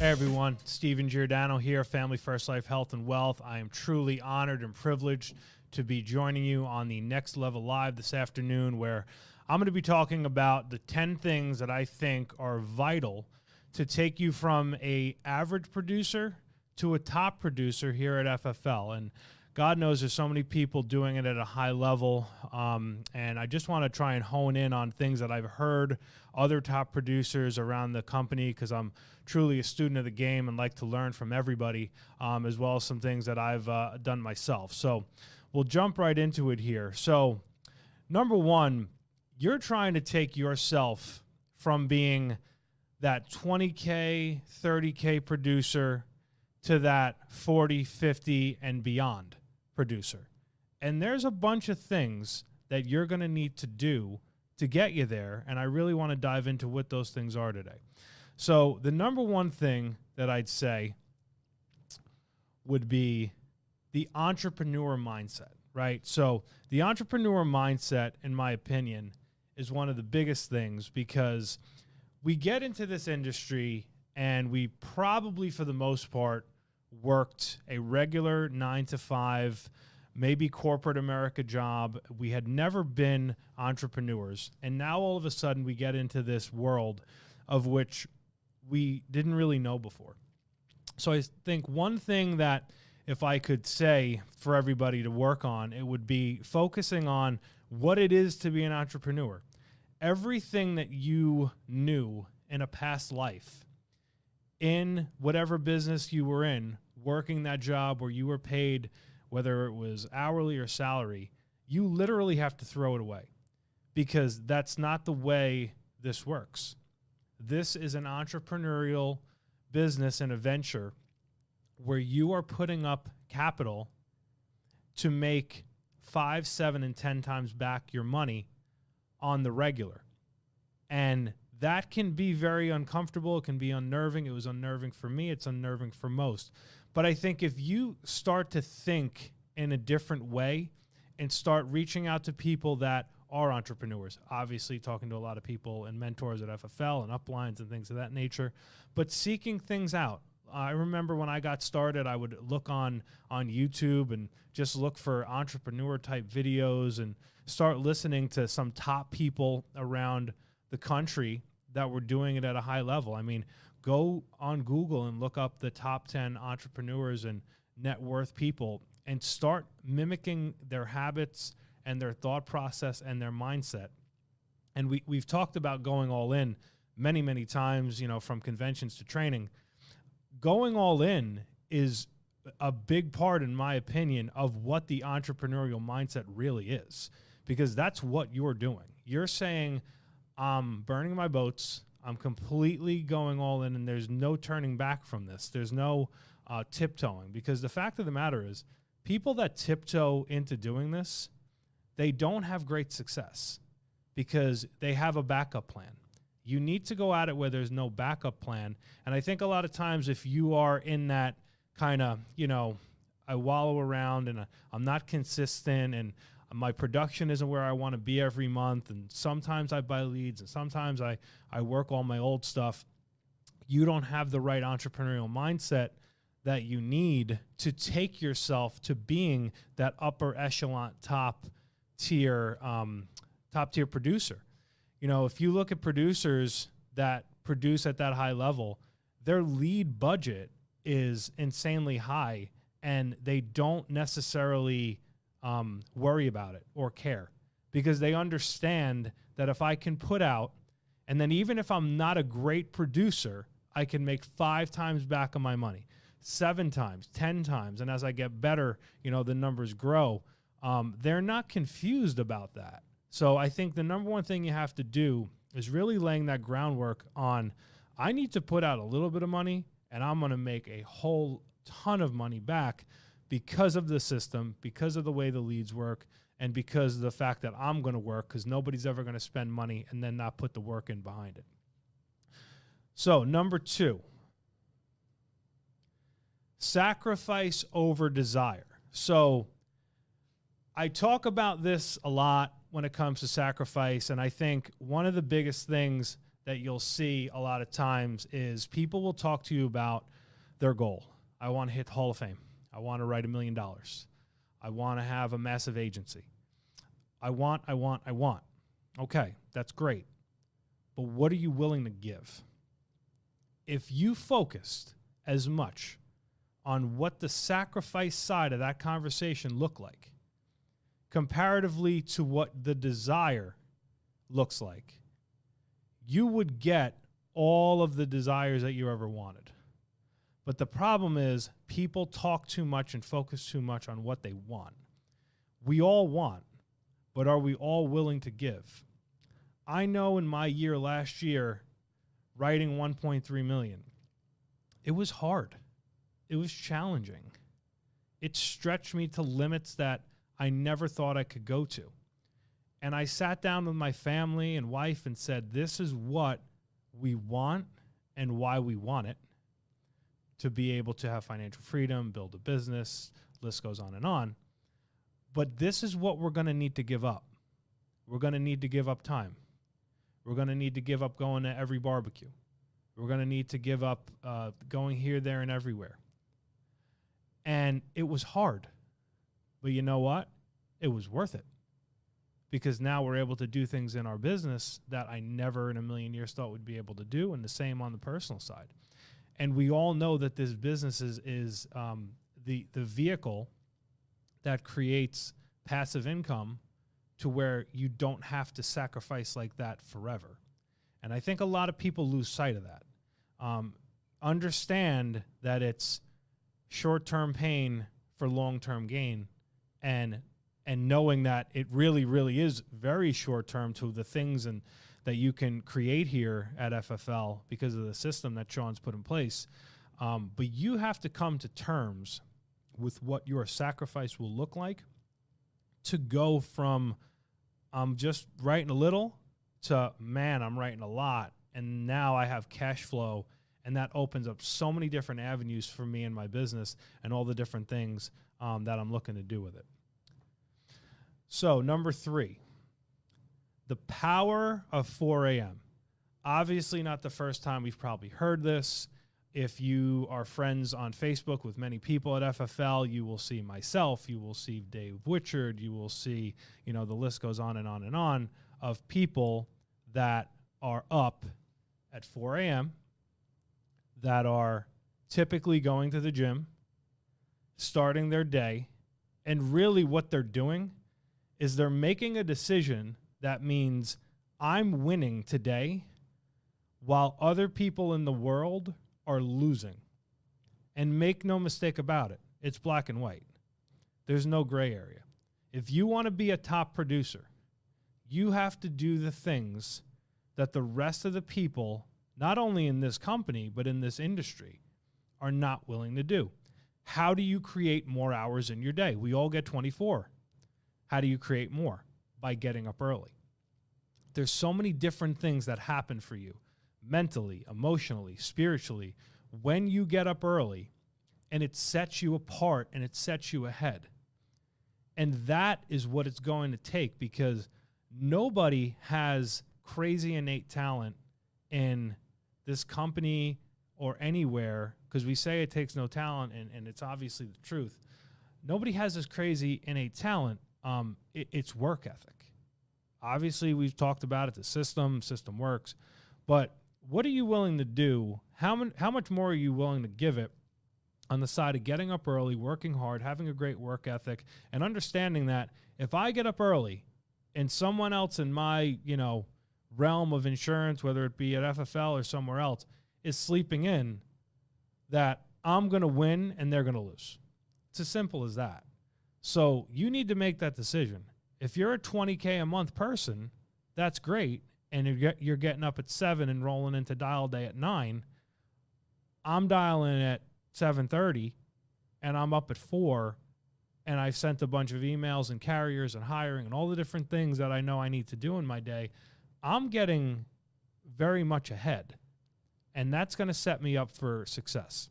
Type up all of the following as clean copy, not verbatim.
Hey everyone, Stephen Giordano here, Family First Life Health and Wealth. I am truly honored and privileged to be joining you on the Next Level Live this afternoon, where I'm going to be talking about the 10 things that I think are vital to take you from an average producer to a top producer here at FFL. And God knows there's so many people doing it at a high level, and I just want to try and hone in on things that I've heard other top producers around the company, because I'm truly a student of the game and like to learn from everybody, as well as some things that I've done myself. So we'll jump right into it here. So number one, you're trying to take yourself from being that 20K, 30K producer to that 40, 50, and beyond producer. And there's a bunch of things that you're going to need to do to get you there, and I really want to dive into what those things are today. So the number one thing that I'd say would be the entrepreneur mindset, right? So the entrepreneur mindset, in my opinion, is one of the biggest things, because we get into this industry and we probably, for the most part, worked a regular 9-to-5, maybe corporate America job. We had never been entrepreneurs. And now all of a sudden we get into this world of which we didn't really know before. So I think one thing that, if I could say for everybody to work on, it would be focusing on what it is to be an entrepreneur. Everything that you knew in a past life, in whatever business you were in, working that job where you were paid, whether it was hourly or salary, you literally have to throw it away, because that's not the way this works. This is an entrepreneurial business and a venture where you are putting up capital to make 5, 7, and 10 times back your money on the regular. And that can be very uncomfortable. It can be unnerving. It was unnerving for me. It's unnerving for most. But I think if you start to think in a different way and start reaching out to people that are entrepreneurs, obviously talking to a lot of people and mentors at FFL and uplines and things of that nature, but seeking things out. I remember when I got started, I would look on YouTube and just look for entrepreneur-type videos and start listening to some top people around the country that were doing it at a high level. I mean, go on Google and look up the top 10 entrepreneurs and net worth people and start mimicking their habits and their thought process and their mindset. And we've talked about going all in many, many times, you know, from conventions to training. Going all in is a big part, in my opinion, of what the entrepreneurial mindset really is, because that's what you're doing. You're saying, I'm burning my boats, I'm completely going all in, and there's no turning back from this. There's no tiptoeing, because the fact of the matter is, people that tiptoe into doing this, they don't have great success because they have a backup plan. You need to go at it where there's no backup plan. And I think a lot of times if you are in that kind of, you know, I wallow around and I'm not consistent and my production isn't where I want to be every month, and sometimes I buy leads and sometimes I work all my old stuff, you don't have the right entrepreneurial mindset that you need to take yourself to being that upper echelon top tier producer. You know, if you look at producers that produce at that high level, their lead budget is insanely high, and they don't necessarily worry about it or care, because they understand that if I can put out, and then even if I'm not a great producer, I can make 5 times back on my money, 7 times, 10 times. And as I get better, you know, the numbers grow. They're not confused about that. So I think the number one thing you have to do is really laying that groundwork on, I need to put out a little bit of money and I'm going to make a whole ton of money back because of the system, because of the way the leads work, and because of the fact that I'm going to work, because nobody's ever going to spend money and then not put the work in behind it. So number 2, sacrifice over desire. So I talk about this a lot when it comes to sacrifice, and I think one of the biggest things that you'll see a lot of times is people will talk to you about their goal. I want to hit the Hall of Fame. I want to write $1 million. I want to have a massive agency. I want. Okay, that's great. But what are you willing to give? If you focused as much on what the sacrifice side of that conversation looked like, comparatively to what the desire looks like, you would get all of the desires that you ever wanted. But the problem is people talk too much and focus too much on what they want. We all want, but are we all willing to give? I know in my year last year, writing 1.3 million, it was hard. It was challenging. It stretched me to limits that I never thought I could go to. And I sat down with my family and wife and said, this is what we want and why we want it, to be able to have financial freedom, build a business, list goes on and on. But this is what we're going to need to give up. We're going to need to give up time. We're going to need to give up going to every barbecue. We're going to need to give up going here, there, and everywhere. And it was hard. But you know what? It was worth it. Because now we're able to do things in our business that I never in a million years thought we'd be able to do, and the same on the personal side. And we all know that this business is the vehicle that creates passive income to where you don't have to sacrifice like that forever. And I think a lot of people lose sight of that. Understand that it's short-term pain for long-term gain, and knowing that it really, really is very short-term to the things and that you can create here at FFL because of the system that Sean's put in place. But you have to come to terms with what your sacrifice will look like to go from I'm just writing a little to, man, I'm writing a lot. And now I have cash flow, and that opens up so many different avenues for me in my business and all the different things that I'm looking to do with it. So, number 3, the power of 4 a.m. Obviously not the first time we've probably heard this. If you are friends on Facebook with many people at FFL, you will see myself, you will see Dave Witchard, you will see, the list goes on and on and on of people that are up at 4 a.m., that are typically going to the gym, starting their day, and really what they're doing is they're making a decision that means I'm winning today while other people in the world are losing. And make no mistake about it, it's black and white. There's no gray area. If you want to be a top producer, you have to do the things that the rest of the people, not only in this company, but in this industry, are not willing to do. How do you create more hours in your day? We all get 24. How do you create more? By getting up early. There's so many different things that happen for you mentally, emotionally, spiritually, when you get up early, and it sets you apart and it sets you ahead. And that is what it's going to take, because nobody has crazy innate talent in this company or anywhere, because we say it takes no talent, and it's obviously the truth. Nobody has this crazy innate talent. It's work ethic. Obviously, we've talked about it. The system works. But what are you willing to do? How much more are you willing to give it on the side of getting up early, working hard, having a great work ethic, and understanding that if I get up early and someone else in my, realm of insurance, whether it be at FFL or somewhere else, is sleeping in, that I'm going to win and they're going to lose. It's as simple as that. So you need to make that decision. If you're a $20K a month person, that's great, and you're getting up at 7 and rolling into dial day at 9. I'm dialing at 7:30, and I'm up at 4, and I've sent a bunch of emails and carriers and hiring and all the different things that I know I need to do in my day. I'm getting very much ahead, and that's going to set me up for success.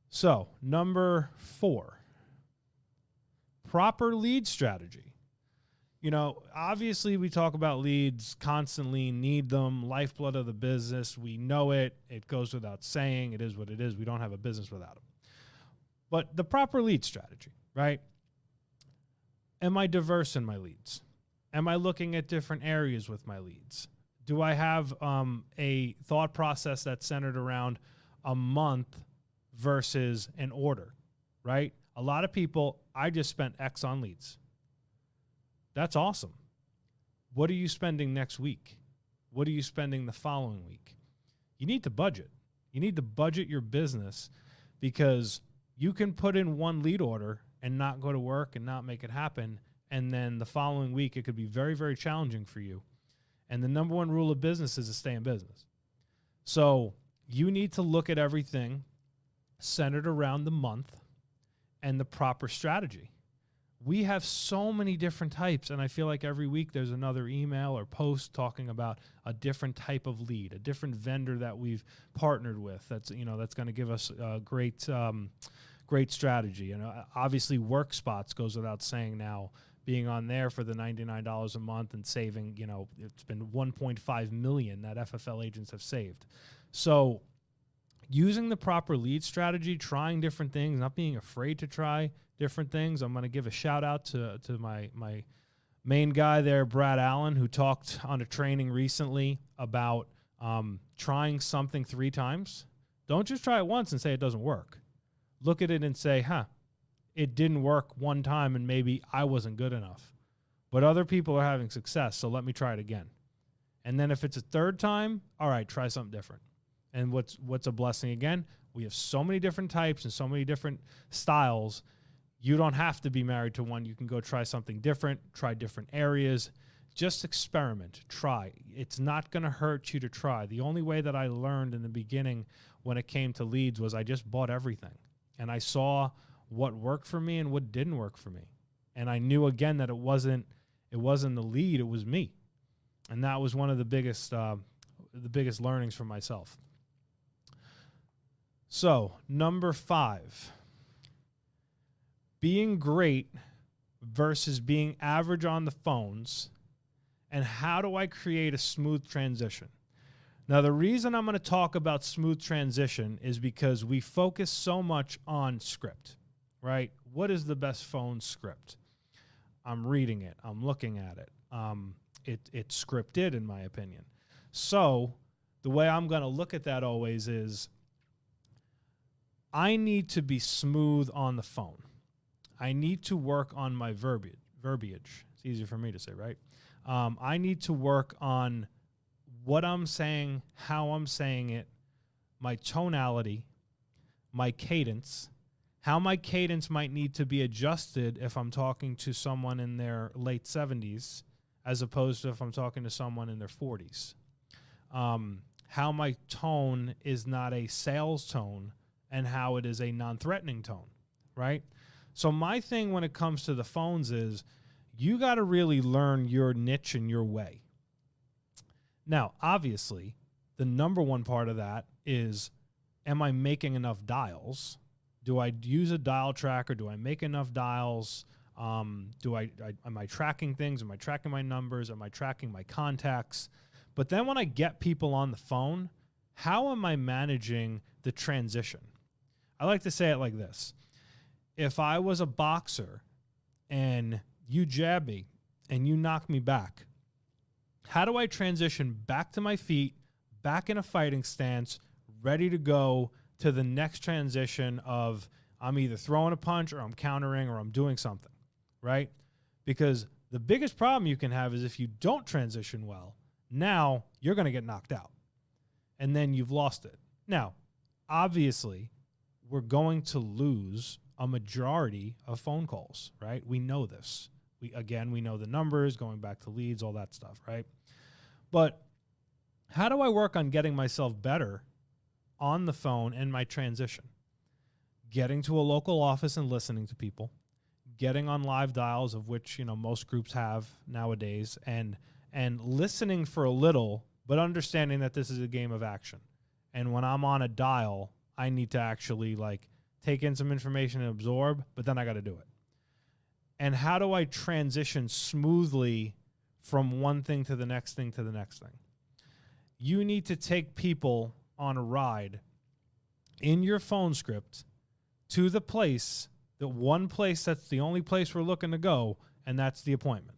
So, number 4. Proper lead strategy. Obviously we talk about leads constantly, need them, lifeblood of the business. We know it. It goes without saying. It is what it is. We don't have a business without them. But the proper lead strategy, right? Am I diverse in my leads? Am I looking at different areas with my leads? Do I have a thought process that's centered around a month versus an order, right? A lot of people, I just spent X on leads. That's awesome. What are you spending next week? What are you spending the following week? You need to budget. You need to budget your business, because you can put in one lead order and not go to work and not make it happen. And then the following week, it could be very, very challenging for you. And the number one rule of business is to stay in business. So you need to look at everything centered around the month and the proper strategy. We have so many different types, and I feel like every week there's another email or post talking about a different type of lead, a different vendor that we've partnered with that's going to give us a great strategy. Obviously WorkSpots goes without saying now, being on there for the $99 a month and saving, it's been 1.5 million that FFL agents have saved. So using the proper lead strategy, trying different things, not being afraid to try different things. I'm going to give a shout out to my main guy there, Brad Allen, who talked on a training recently about trying something 3 times. Don't just try it once and say it doesn't work. Look at it and say, it didn't work one time and maybe I wasn't good enough. But other people are having success, so let me try it again. And then if it's a 3rd time, all right, try something different. And what's a blessing again? We have so many different types and so many different styles. You don't have to be married to one. You can go try something different, try different areas. Just experiment, try. It's not going to hurt you to try. The only way that I learned in the beginning when it came to leads was I just bought everything. And I saw what worked for me and what didn't work for me. And I knew again that it wasn't the lead, it was me. And that was one of the biggest learnings for myself. So, number 5, being great versus being average on the phones, and how do I create a smooth transition? Now, the reason I'm going to talk about smooth transition is because we focus so much on script, right? What is the best phone script? I'm reading it. I'm looking at it. It's scripted, in my opinion. So the way I'm going to look at that always is I need to be smooth on the phone. I need to work on my verbiage. It's easier for me to say, right? I need to work on what I'm saying, how I'm saying it, my tonality, my cadence, how my cadence might need to be adjusted if I'm talking to someone in their late 70s as opposed to if I'm talking to someone in their 40s. How my tone is not a sales tone and how it is a non-threatening tone, right? So my thing when it comes to the phones is you got to really learn your niche and your way. Now, obviously, the number one part of that is, am I making enough dials? Do I use a dial tracker? Do I make enough dials? Am I tracking things? Am I tracking my numbers? Am I tracking my contacts? But then when I get people on the phone, how am I managing the transition? I like to say it like this. If I was a boxer and you jab me and you knock me back, how do I transition back to my feet, back in a fighting stance, ready to go to the next transition of I'm either throwing a punch or I'm countering or I'm doing something, right? Because the biggest problem you can have is if you don't transition well, now you're going to get knocked out and then you've lost it. Now, obviously, we're going to lose a majority of phone calls, right? We know this. We know the numbers, going back to leads, all that stuff, right? But how do I work on getting myself better on the phone and my transition? Getting to a local office and listening to people, getting on live dials, of which, most groups have nowadays, and listening for a little, but understanding that this is a game of action. And when I'm on a dial, I need to actually take in some information and absorb, but then I got to do it. And how do I transition smoothly from one thing to the next thing to the next thing? You need to take people on a ride in your phone script to the place, the one place that's the only place we're looking to go, and that's the appointment.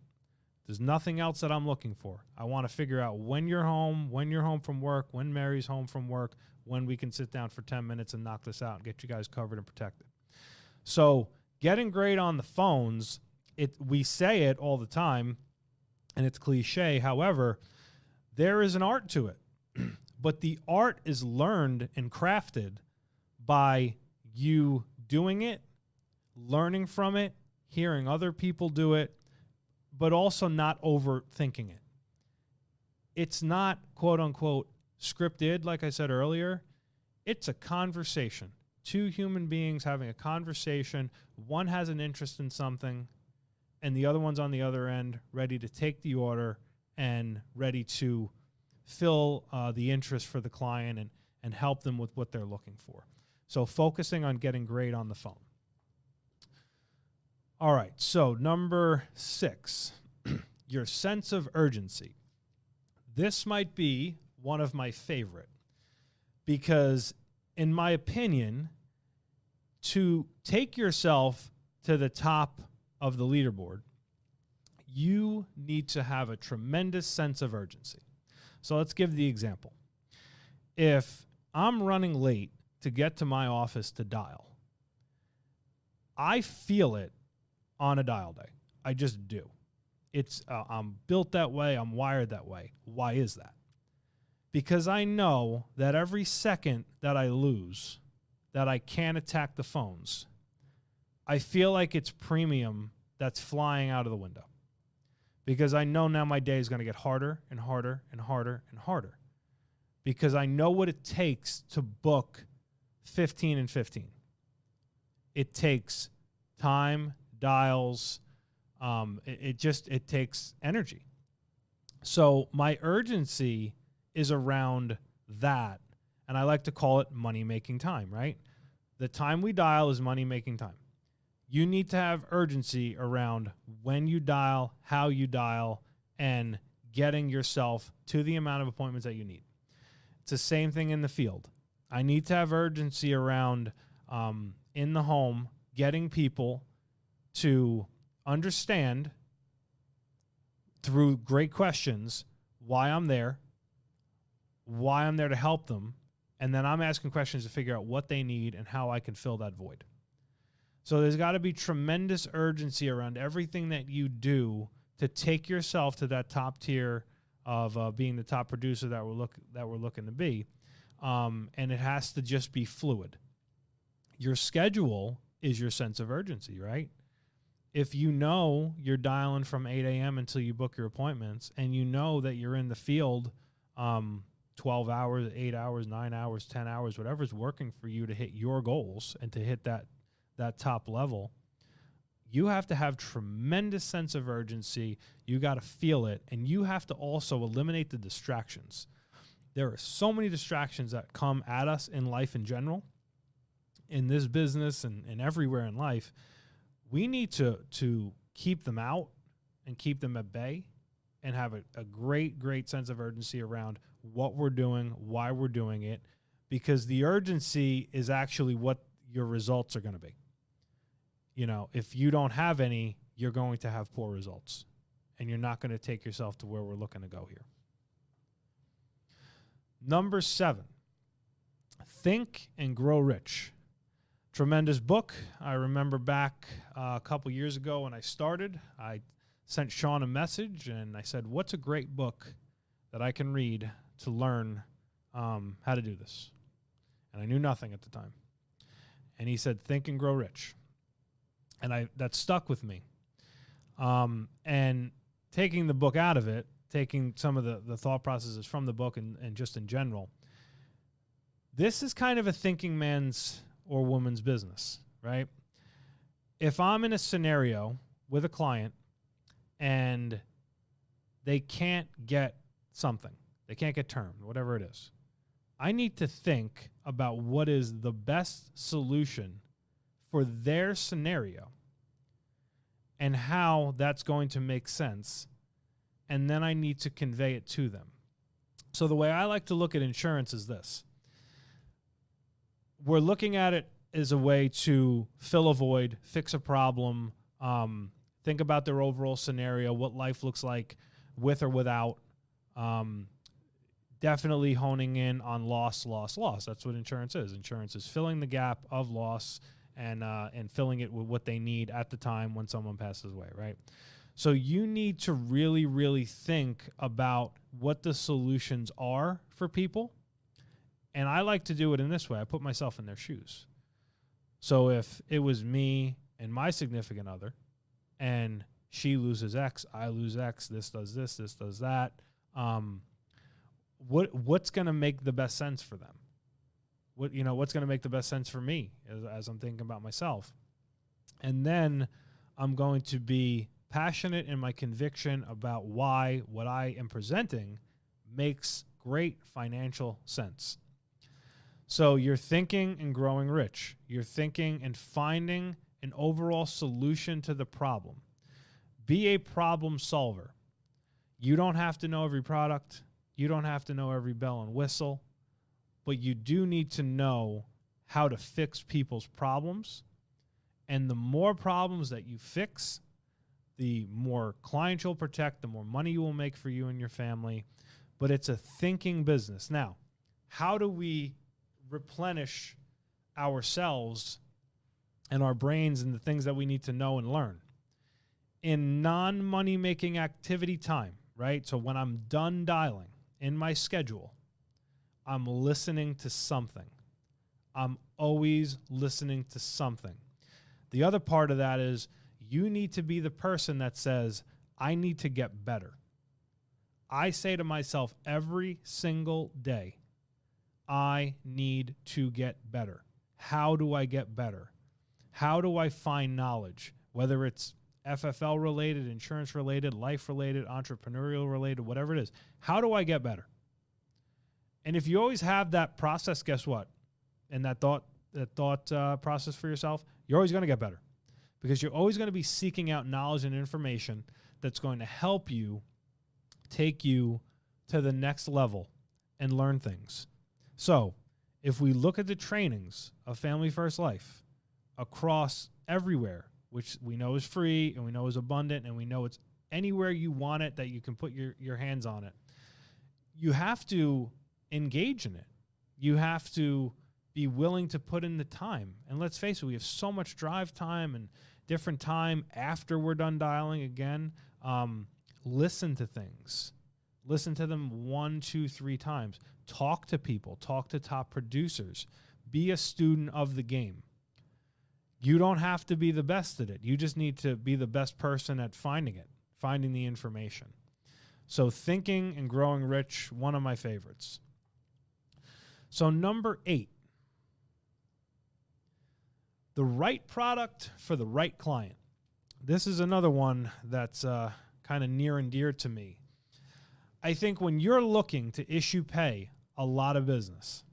There's nothing else that I'm looking for. I want to figure out when you're home from work, when Mary's home from work, when we can sit down for 10 minutes and knock this out and get you guys covered and protected. So getting great on the phones, we say it all the time, and it's cliche. However, there is an art to it. But the art is learned and crafted by you doing it, learning from it, hearing other people do it, but also not overthinking it. It's not, quote unquote, scripted, like I said earlier. It's a conversation. Two human beings having a conversation. One has an interest in something, and the other one's on the other end, ready to take the order and ready to fill the interest for the client and help them with what they're looking for. So focusing on getting great on the phone. All right, so number 6, your sense of urgency. This might be one of my favorite because, in my opinion, to take yourself to the top of the leaderboard, you need to have a tremendous sense of urgency. So let's give the example. If I'm running late to get to my office to dial, I feel it on a dial day. I just do. It's I'm built that way. I'm wired that way. Why is that? Because I know that every second that I lose, that I can't attack the phones, I feel like it's premium that's flying out of the window. Because I know now my day is going to get harder and harder and harder and harder. Because I know what it takes to book 15 and 15. It takes time, dials. It takes energy. So my urgency is around that. And I like to call it money-making time, right? The time we dial is money-making time. You need to have urgency around when you dial, how you dial, and getting yourself to the amount of appointments that you need. It's the same thing in the field. I need to have urgency around in the home, getting people to understand through great questions why I'm there to help them, and then I'm asking questions to figure out what they need and how I can fill that void. So there's got to be tremendous urgency around everything that you do to take yourself to that top tier of being the top producer that we're looking to be, and it has to just be fluid. Your schedule is your sense of urgency, right? If you know you're dialing from 8 a.m. until you book your appointments, and you know that you're in the field 12 hours, 8 hours, 9 hours, 10 hours, whatever's working for you to hit your goals and to hit that top level, you have to have tremendous sense of urgency. You got to feel it, and you have to also eliminate the distractions. There are so many distractions that come at us in life in general, in this business and everywhere in life. We need to keep them out and keep them at bay and have a great sense of urgency around what we're doing, why we're doing it, because the urgency is actually what your results are going to be. You know, if you don't have any, you're going to have poor results, and you're not going to take yourself to where we're looking to go here. Number 7, Think and Grow Rich. Tremendous book. I remember back a couple years ago when I started, I sent Sean a message, and I said, what's a great book that I can read to learn how to do this? And I knew nothing at the time. And he said, Think and Grow Rich. And that stuck with me. And taking the book out of it, taking some of the thought processes from the book and just in general, this is kind of a thinking man's or woman's business, right? If I'm in a scenario with a client and they can't get something, they can't get term, whatever it is, I need to think about what is the best solution for their scenario. and how that's going to make sense. And then I need to convey it to them. So the way I like to look at insurance is this. We're looking at it as a way to fill a void, fix a problem, think about their overall scenario, what life looks like with or without. Definitely honing in on loss. That's what insurance is. Insurance is filling the gap of loss and filling it with what they need at the time when someone passes away, right? So you need to really, really think about what the solutions are for people. And I like to do it in this way. I put myself in their shoes. So if it was me and my significant other, and she loses X, I lose X, this does that, what's going to make the best sense for them? What's going to make the best sense for me as I'm thinking about myself? And then I'm going to be passionate in my conviction about why what I am presenting makes great financial sense. So you're thinking and growing rich. You're thinking and finding an overall solution to the problem. Be a problem solver. You don't have to know every product. You don't have to know every bell and whistle, but you do need to know how to fix people's problems. And the more problems that you fix, the more clients you'll protect, the more money you will make for you and your family. But it's a thinking business. Now, how do we replenish ourselves and our brains and the things that we need to know and learn? In non-money making activity time, right? So when I'm done dialing in my schedule, I'm listening to something. I'm always listening to something. The other part of that is you need to be the person that says, I need to get better. I say to myself every single day, I need to get better. How do I get better? How do I find knowledge? Whether it's FFL related, insurance related, life related, entrepreneurial related, whatever it is. How do I get better? And if you always have that process, guess what? And that thought process for yourself, you're always going to get better, because you're always going to be seeking out knowledge and information that's going to help you take you to the next level and learn things. So if we look at the trainings of Family First Life across everywhere, which we know is free and we know is abundant and we know it's anywhere you want it that you can put your hands on it, you have to engage in it. You have to be willing to put in the time. And let's face it, we have so much drive time and different time after we're done dialing again. Listen to things. Listen to them 1, 2, 3 times. Talk to people. Talk to top producers. Be a student of the game. You don't have to be the best at it. You just need to be the best person at finding it, finding the information. So thinking and growing rich, one of my favorites. So number 8, the right product for the right client. This is another one that's kind of near and dear to me. I think when you're looking to issue pay a lot of business,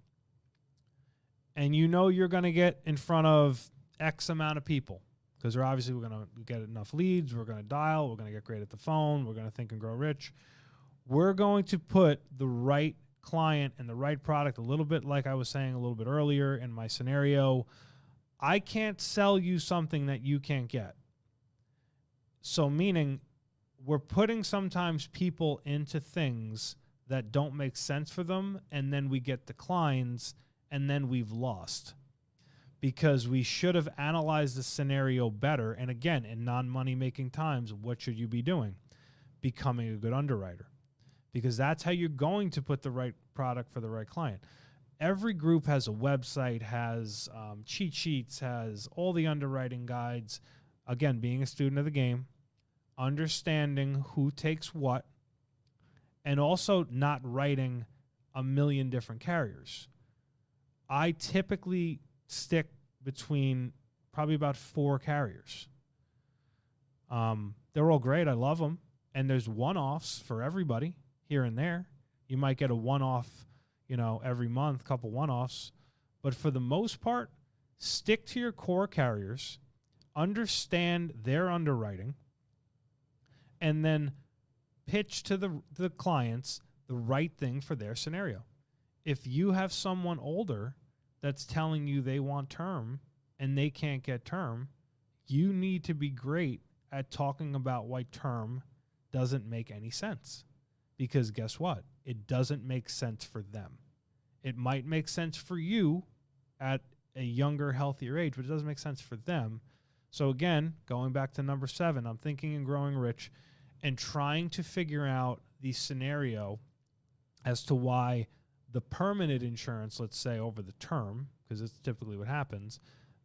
and you know you're going to get in front of X amount of people, because we're going to get enough leads, we're going to dial, we're going to get great at the phone, we're going to think and grow rich. We're going to put the right client and the right product, a little bit like I was saying a little bit earlier in my scenario. I can't sell you something that you can't get. So meaning we're putting sometimes people into things that don't make sense for them, and then we get declines, and then we've lost. Because we should have analyzed the scenario better. And again, in non-money making times, what should you be doing? Becoming a good underwriter. Because that's how you're going to put the right product for the right client. Every group has a website, has cheat sheets, has all the underwriting guides. Again, being a student of the game, understanding who takes what, and also not writing a million different carriers. I typically stick between probably about 4 carriers. They're all great. I love them. And there's one-offs for everybody here and there. You might get a one-off, every month, couple one-offs. But for the most part, stick to your core carriers. understand their underwriting, and then pitch to the clients the right thing for their scenario. If you have someone older that's telling you they want term and they can't get term, you need to be great at talking about why term doesn't make any sense. Because guess what? It doesn't make sense for them. It might make sense for you at a younger, healthier age, but it doesn't make sense for them. So again, going back to number 7, I'm thinking and growing rich and trying to figure out the scenario as to why the permanent insurance, let's say over the term, because it's typically what happens,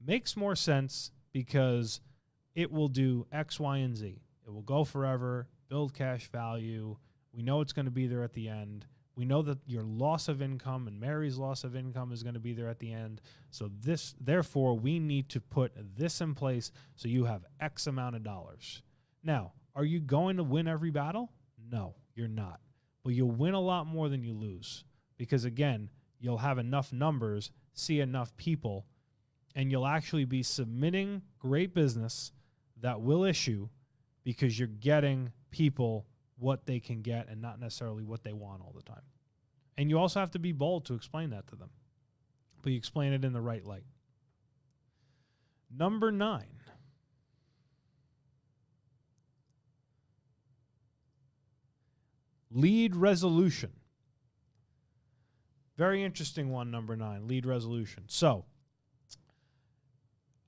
makes more sense because it will do X, Y, and Z. It will go forever, build cash value. We know it's going to be there at the end. We know that your loss of income and Mary's loss of income is going to be there at the end. So therefore, we need to put this in place so you have X amount of dollars. Now, are you going to win every battle? No, you're not. But you'll win a lot more than you lose because, again, you'll have enough numbers, see enough people, and you'll actually be submitting great business that will issue because you're getting people what they can get and not necessarily what they want all the time. And you also have to be bold to explain that to them, but you explain it in the right light. Number 9. Lead resolution. Very interesting one, number 9, lead resolution. So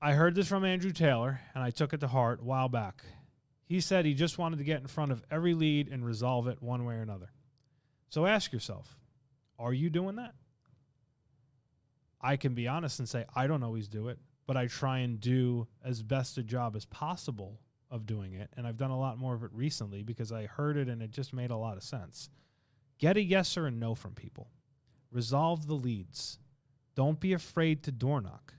I heard this from Andrew Taylor, and I took it to heart a while back. He said he just wanted to get in front of every lead and resolve it one way or another. So ask yourself, are you doing that? I can be honest and say I don't always do it, but I try and do as best a job as possible of doing it, and I've done a lot more of it recently because I heard it and it just made a lot of sense. Get a yes or a no from people. Resolve the leads. Don't be afraid to door knock.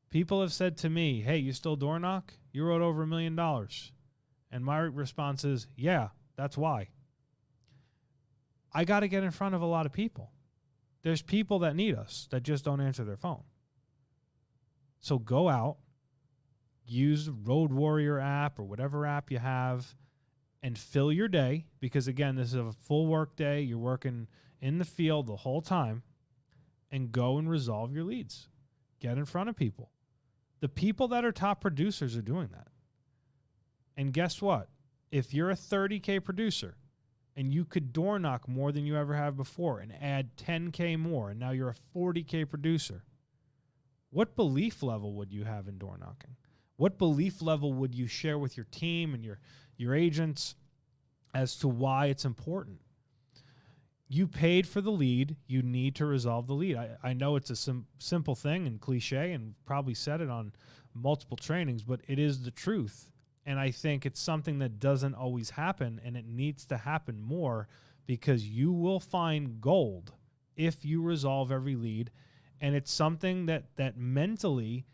People have said to me, hey, you still door knock? You wrote over $1 million. And my response is, yeah, that's why. I got to get in front of a lot of people. There's people that need us that just don't answer their phone. So go out, use the Road Warrior app or whatever app you have, and fill your day. Because, again, this is a full work day. You're working in the field the whole time. And go and resolve your leads. Get in front of people. The people that are top producers are doing that. And guess what? If you're a 30K producer and you could door knock more than you ever have before and add 10K more, and now you're a 40K producer, what belief level would you have in door knocking? What belief level would you share with your team and your agents as to why it's important? You paid for the lead. You need to resolve the lead. I know it's a simple thing and cliche and probably said it on multiple trainings, but it is the truth. And I think it's something that doesn't always happen, and it needs to happen more because you will find gold if you resolve every lead. And it's something that mentally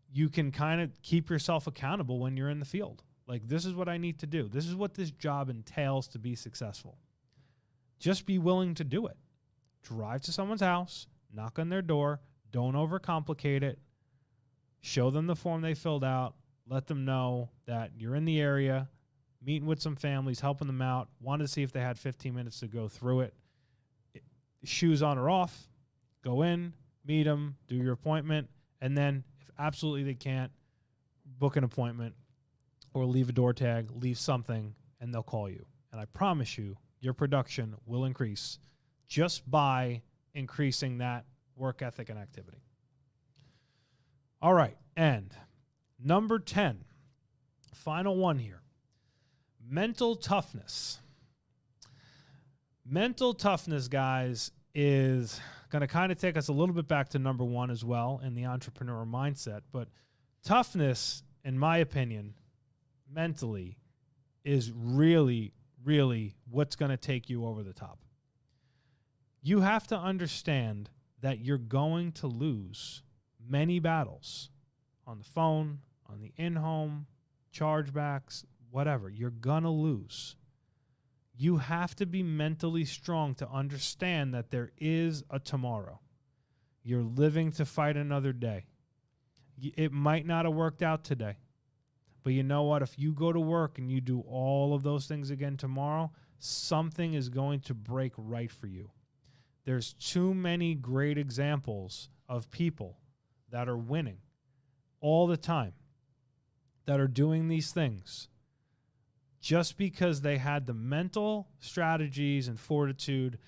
you can kind of keep yourself accountable when you're in the field. Like, this is what I need to do. This is what this job entails to be successful. Just be willing to do it. Drive to someone's house, knock on their door, don't overcomplicate it, show them the form they filled out, let them know that you're in the area, meeting with some families, helping them out, wanted to see if they had 15 minutes to go through it. Shoes on or off, go in, meet them, do your appointment, and then if absolutely they can't, book an appointment or leave a door tag, leave something, and they'll call you. And I promise you, your production will increase just by increasing that work ethic and activity. All right, and number 10, final one here, mental toughness. Mental toughness, guys, is going to kind of take us a little bit back to number 1 as well in the entrepreneur mindset, but toughness, in my opinion, mentally is really what's going to take you over the top. You have to understand that you're going to lose many battles on the phone, on the in-home, chargebacks, whatever. You're going to lose. You have to be mentally strong to understand that there is a tomorrow. You're living to fight another day. It might not have worked out today. But you know what? If you go to work and you do all of those things again tomorrow, something is going to break right for you. There's too many great examples of people that are winning all the time, that are doing these things just because they had the mental strategies and fortitude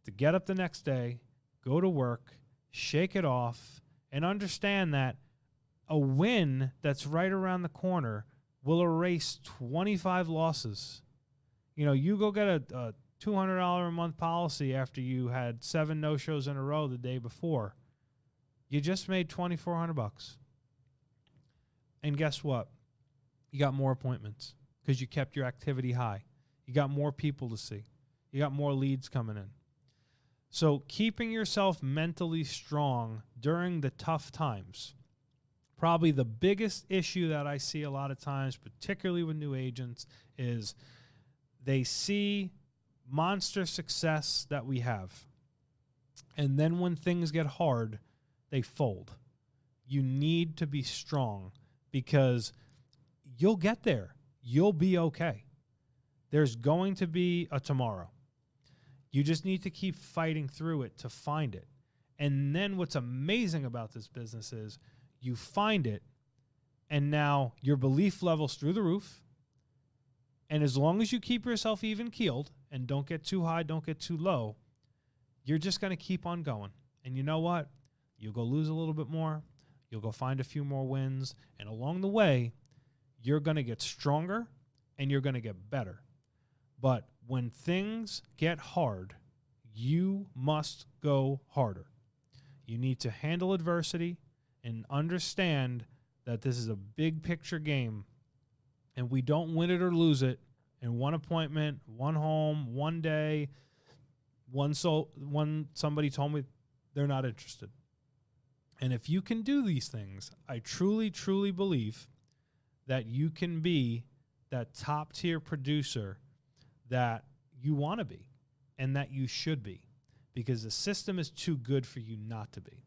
to get up the next day, go to work, shake it off, and understand that a win that's right around the corner will erase 25 losses. You know, you go get a $200 a month policy after you had 7 no-shows in a row the day before. You just made $2,400. And guess what? You got more appointments because you kept your activity high. You got more people to see. You got more leads coming in. So keeping yourself mentally strong during the tough times, probably the biggest issue that I see a lot of times, particularly with new agents, is they see monster success that we have. And then when things get hard, they fold. You need to be strong because you'll get there. You'll be okay. There's going to be a tomorrow. You just need to keep fighting through it to find it. And then what's amazing about this business is you find it, and now your belief level's through the roof. And as long as you keep yourself even keeled and don't get too high, don't get too low, you're just going to keep on going. And you know what? You'll go lose a little bit more. You'll go find a few more wins. And along the way, you're going to get stronger and you're going to get better. But when things get hard, you must go harder. You need to handle adversity and understand that this is a big picture game, and we don't win it or lose it in one appointment, one home, one day, one somebody told me they're not interested. And if you can do these things, I truly, truly believe that you can be that top-tier producer that you want to be and that you should be, because the system is too good for you not to be.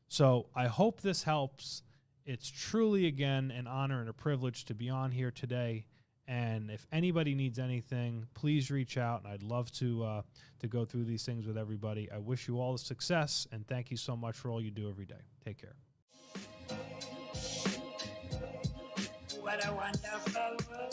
So I hope this helps. It's truly, again, an honor and a privilege to be on here today. And if anybody needs anything, please reach out, and I'd love to go through these things with everybody. I wish you all the success, and thank you so much for all you do every day. Take care. What a wonderful world.